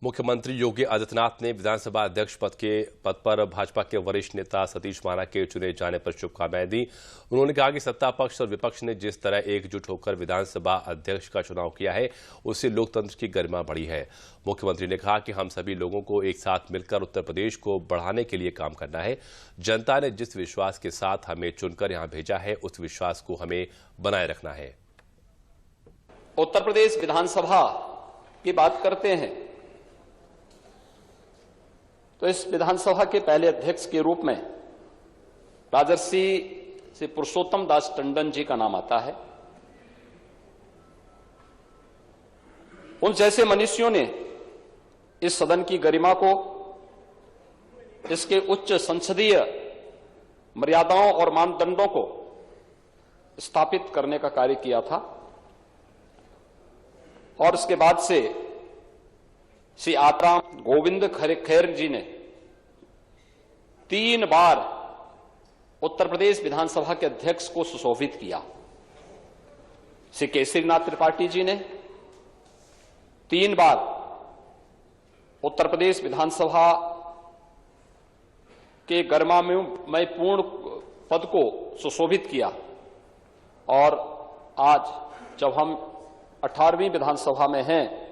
मुख्यमंत्री योगी आदित्यनाथ ने विधानसभा अध्यक्ष पद पर भाजपा के वरिष्ठ नेता सतीश महाना के चुने जाने पर शुभकामनाएं दी। उन्होंने कहा कि सत्ता पक्ष और विपक्ष ने जिस तरह एकजुट होकर विधानसभा अध्यक्ष का चुनाव किया है, उससे लोकतंत्र की गरिमा बढ़ी है। मुख्यमंत्री ने कहा कि हम सभी लोगों को एक साथ मिलकर उत्तर प्रदेश को बढ़ाने के लिए काम करना है। जनता ने जिस विश्वास के साथ हमें चुनकर यहां भेजा है, उस विश्वास को हमें बनाए रखना है। उत्तर प्रदेश विधानसभा की बात करते हैं तो इस विधानसभा के पहले अध्यक्ष के रूप में राजर्षि श्री पुरुषोत्तम दास टंडन जी का नाम आता है। उन जैसे मनीषियों ने इस सदन की गरिमा को, इसके उच्च संसदीय मर्यादाओं और मानदंडों को स्थापित करने का कार्य किया था और इसके बाद से श्री आत्माराम गोविंद खैर जी ने 3 बार उत्तर प्रदेश विधानसभा के अध्यक्ष को सुशोभित किया। श्री केसरीनाथ त्रिपाठी जी ने 3 बार उत्तर प्रदेश विधानसभा के गरिमामय पूर्ण पद को सुशोभित किया और आज जब हम 18वीं विधानसभा में हैं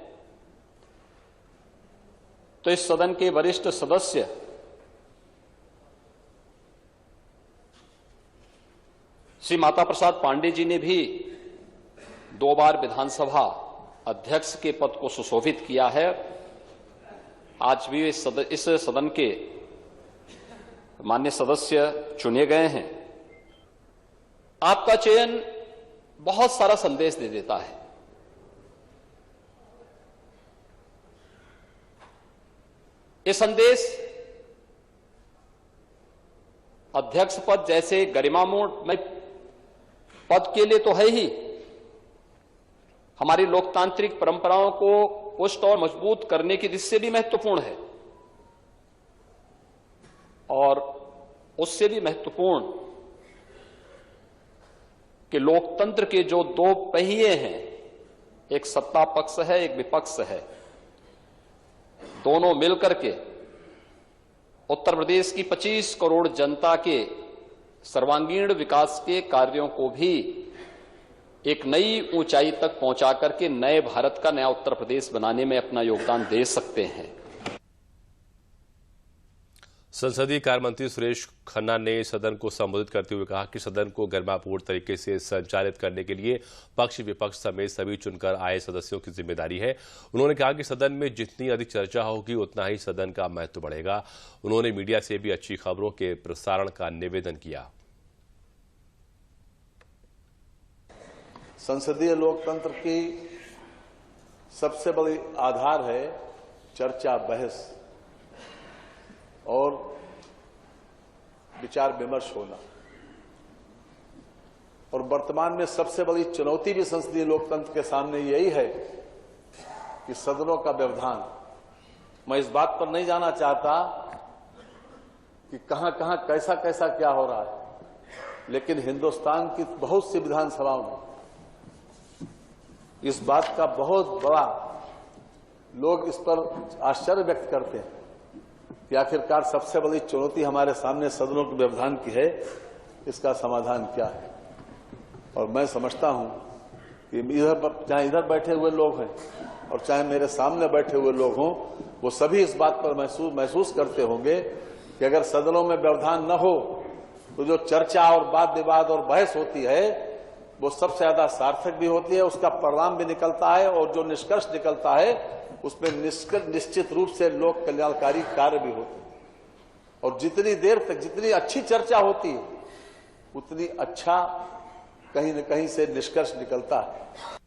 तो इस सदन के वरिष्ठ सदस्य श्री माता प्रसाद पांडे जी ने भी 2 बार विधानसभा अध्यक्ष के पद को सुशोभित किया है। आज भी इस सदन के माननीय सदस्य चुने गए हैं। आपका चयन बहुत सारा संदेश दे देता है। ये संदेश अध्यक्ष पद जैसे गरिमामय पद के लिए तो है ही, हमारी लोकतांत्रिक परंपराओं को पुष्ट और मजबूत करने की दृष्टि से भी महत्वपूर्ण है और उससे भी महत्वपूर्ण कि लोकतंत्र के जो 2 पहिए हैं, एक सत्ता पक्ष है, एक विपक्ष है, दोनों मिलकर के उत्तर प्रदेश की 25 करोड़ जनता के सर्वांगीण विकास के कार्यों को भी एक नई ऊंचाई तक पहुंचा करके नए भारत का नया उत्तर प्रदेश बनाने में अपना योगदान दे सकते हैं। संसदीय कार्य मंत्री सुरेश खन्ना ने सदन को संबोधित करते हुए कहा कि सदन को गरिमापूर्ण तरीके से संचालित करने के लिए पक्ष विपक्ष समेत सभी चुनकर आए सदस्यों की जिम्मेदारी है। उन्होंने कहा कि सदन में जितनी अधिक चर्चा होगी उतना ही सदन का महत्व बढ़ेगा। उन्होंने मीडिया से भी अच्छी खबरों के प्रसारण का निवेदन किया। संसदीय लोकतंत्र की सबसे बड़ी आधार है चर्चा, बहस और विचार विमर्श होना। और वर्तमान में सबसे बड़ी चुनौती भी संसदीय लोकतंत्र के सामने यही है कि सदनों का व्यवधान। मैं इस बात पर नहीं जाना चाहता कि कहां कहां कैसा कैसा क्या हो रहा है, लेकिन हिंदुस्तान की बहुत सी विधानसभाओं में इस बात का बहुत बड़ा लोग इस पर आश्चर्य व्यक्त करते हैं कि आखिरकार सबसे बड़ी चुनौती हमारे सामने सदनों के व्यवधान की है, इसका समाधान क्या है। और मैं समझता हूं कि चाहे इधर बैठे हुए लोग हैं और चाहे मेरे सामने बैठे हुए लोग हों, वो सभी इस बात पर महसूस करते होंगे कि अगर सदनों में व्यवधान न हो तो जो चर्चा और वाद विवाद और बहस होती है वो सबसे ज्यादा सार्थक भी होती है, उसका परिणाम भी निकलता है और जो निष्कर्ष निकलता है उसमें निश्चित रूप से लोक कल्याणकारी कार्य भी होते हैं। और जितनी देर तक जितनी अच्छी चर्चा होती है उतनी अच्छा कहीं न कहीं से निष्कर्ष निकलता है।